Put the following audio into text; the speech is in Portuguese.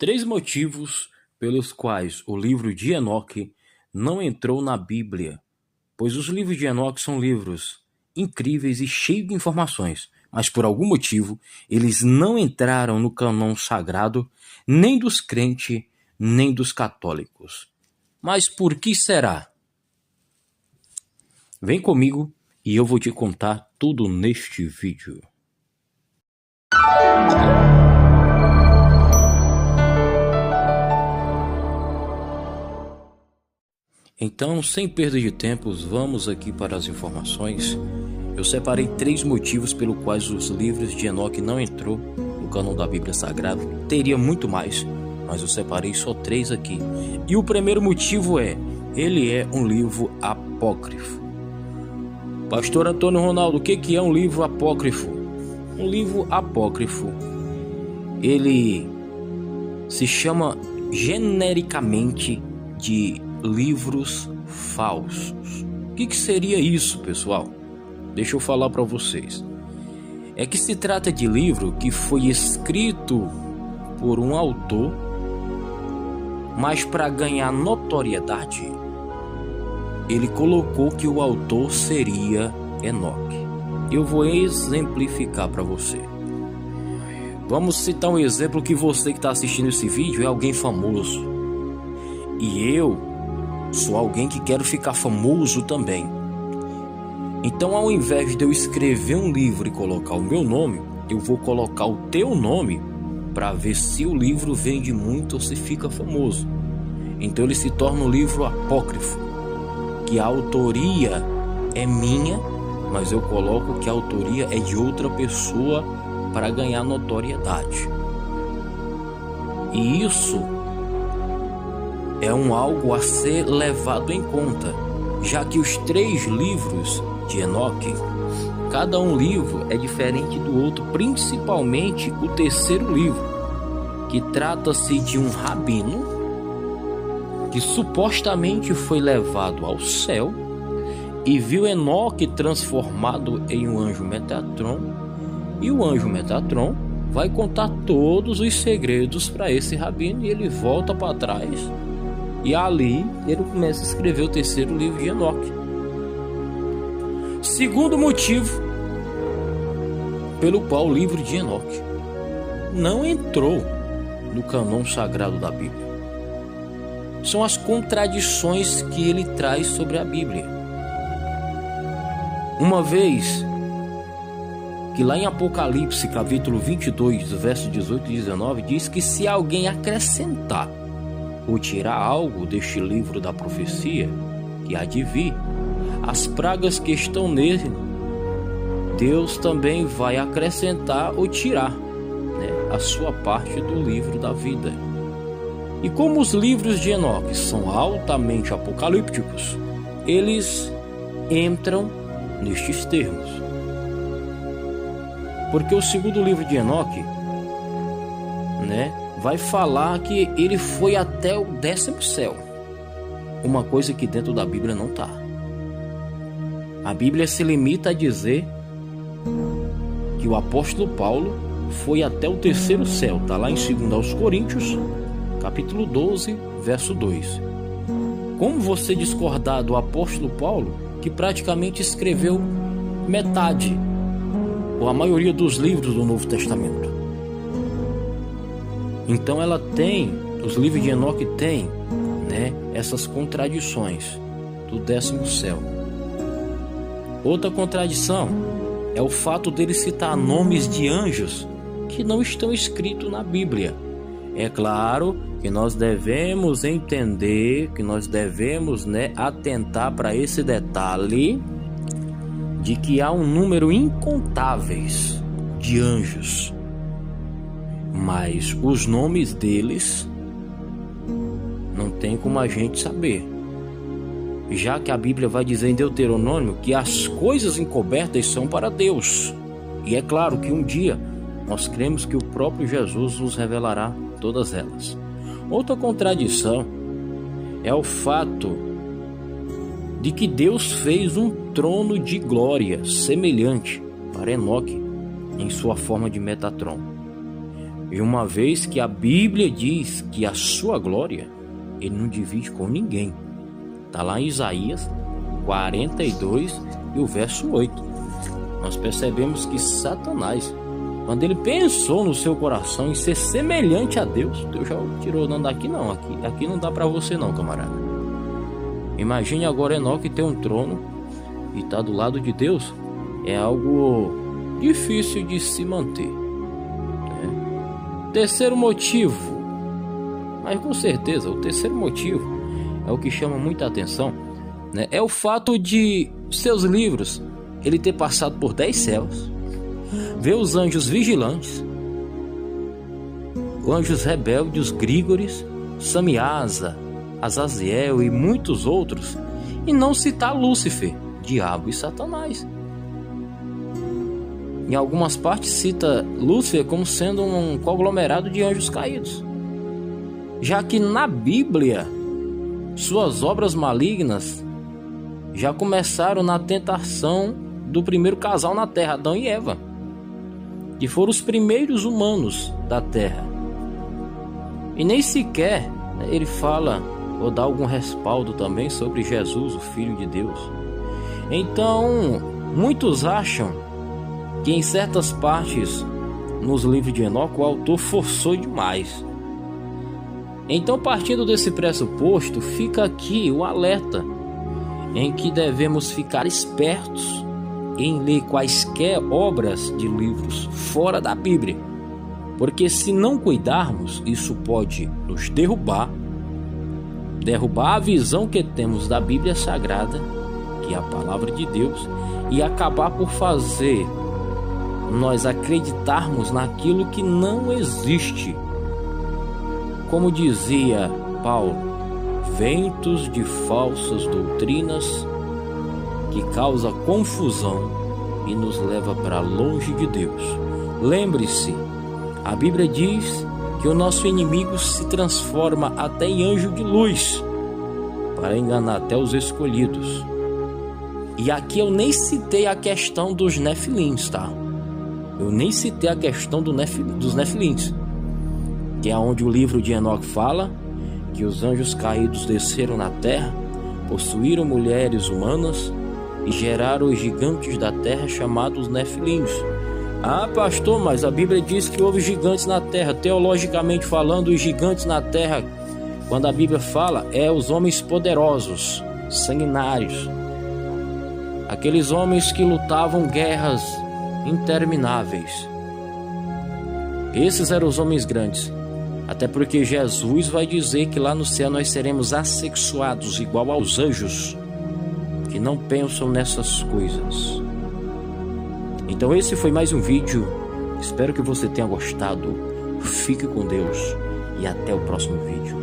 Três motivos pelos quais o livro de Enoque não entrou na Bíblia, pois os livros de Enoque são livros incríveis e cheios de informações, mas por algum motivo eles não entraram no cânon sagrado nem dos crentes, nem dos católicos. Mas por que será? Vem comigo e eu vou te contar tudo neste vídeo. Então, sem perda de tempo, vamos aqui para as informações. Eu separei 3 motivos pelos quais os livros de Enoque não entrou no cânon da Bíblia Sagrada. Teria muito mais, mas eu separei só 3 aqui. E o primeiro motivo ele é um livro apócrifo. Pastor Antônio Ronaldo, o que é um livro apócrifo? Um livro apócrifo, ele se chama genericamente de livros falsos. O que seria isso, pessoal? Deixa eu falar para vocês. É que se trata de livro que foi escrito por um autor, mas para ganhar notoriedade, ele colocou que o autor seria Enoque. Eu vou exemplificar para você. Vamos citar um exemplo que você que está assistindo esse vídeo é alguém famoso. E eu sou alguém que quero ficar famoso também. Então, ao invés de eu escrever um livro e colocar o meu nome, eu vou colocar o teu nome para ver se o livro vende muito ou se fica famoso. Então ele se torna um livro apócrifo, que a autoria é minha, mas eu coloco que a autoria é de outra pessoa para ganhar notoriedade. E isso é algo a ser levado em conta, já que os 3 livros de Enoque, cada um livro é diferente do outro, principalmente o terceiro livro, que trata-se de um rabino que supostamente foi levado ao céu e viu Enoque transformado em um anjo Metatron, e o anjo Metatron vai contar todos os segredos para esse rabino, e ele volta para trás, e ali ele começa a escrever o terceiro livro de Enoque. Segundo motivo pelo qual o livro de Enoque não entrou no cânon sagrado da Bíblia são as contradições que ele traz sobre a Bíblia. Uma vez que lá em Apocalipse, capítulo 22, verso 18 e 19, diz que se alguém acrescentar ou tirar algo deste livro da profecia que há de vir, as pragas que estão nele, Deus também vai acrescentar ou tirar, a sua parte do livro da vida. E como os livros de Enoque são altamente apocalípticos, eles entram nestes termos. Porque o segundo livro de Enoque, vai falar que ele foi até o 10º céu. Uma coisa que dentro da Bíblia não está. A Bíblia se limita a dizer que o apóstolo Paulo foi até o 3º céu. Está lá em 2 Coríntios, capítulo 12, verso 2. Como você discordar do apóstolo Paulo, que praticamente escreveu metade, ou a maioria dos livros do Novo Testamento? Então os livros de Enoque têm, essas contradições do 10º céu. Outra contradição é o fato dele citar nomes de anjos que não estão escritos na Bíblia. É claro que nós devemos entender, que nós devemos atentar para esse detalhe de que há um número incontáveis de anjos, mas os nomes deles não tem como a gente saber, já que a Bíblia vai dizer em Deuteronômio que as coisas encobertas são para Deus. E é claro que um dia nós cremos que o próprio Jesus nos revelará todas elas. Outra contradição é o fato de que Deus fez um trono de glória semelhante para Enoque em sua forma de Metatron. E uma vez que a Bíblia diz que a sua glória ele não divide com ninguém. Está lá em Isaías 42 e o verso 8. Nós percebemos que Satanás, quando ele pensou no seu coração em ser semelhante a Deus, Deus já tirou, não daqui não, aqui não dá para você não, camarada. Imagine agora Enoque ter um trono e estar do lado de Deus, é algo difícil de se manter, né? Terceiro motivo, mas com certeza o terceiro motivo é o que chama muita atenção, né? É o fato de seus livros ele ter passado por 10 céus, ver os anjos vigilantes, os anjos rebeldes, os Grígores, Samiasa, Azaziel e muitos outros, e não citar Lúcifer, diabo e Satanás. Em algumas partes cita Lúcifer como sendo um conglomerado de anjos caídos, já que na Bíblia suas obras malignas já começaram na tentação do primeiro casal na terra, Adão e Eva, que foram os primeiros humanos da terra. E nem sequer ele fala ou dá algum respaldo também sobre Jesus, o Filho de Deus. Então, muitos acham que em certas partes nos livros de Enoque o autor forçou demais. Então, partindo desse pressuposto, fica aqui o alerta em que devemos ficar espertos em ler quaisquer obras de livros fora da Bíblia, porque se não cuidarmos, isso pode nos derrubar a visão que temos da Bíblia Sagrada, que é a palavra de Deus, e acabar por fazer nós acreditarmos naquilo que não existe. Como dizia Paulo, ventos de falsas doutrinas que causa confusão e nos leva para longe de Deus. Lembre-se, a Bíblia diz que o nosso inimigo se transforma até em anjo de luz para enganar até os escolhidos. E aqui eu nem citei a questão dos nefilins, tá? Eu nem citei a questão dos nefilins, que é onde o livro de Enoque fala que os anjos caídos desceram na terra, possuíram mulheres humanas e geraram os gigantes da terra chamados nefilins. Ah, pastor, mas a Bíblia diz que houve gigantes na terra. Teologicamente falando, os gigantes na terra, quando a Bíblia fala, é os homens poderosos, sanguinários, aqueles homens que lutavam guerras intermináveis. Esses eram os homens grandes. Até porque Jesus vai dizer que lá no céu nós seremos assexuados igual aos anjos que não pensam nessas coisas. Então esse foi mais um vídeo. Espero que você tenha gostado. Fique com Deus e até o próximo vídeo.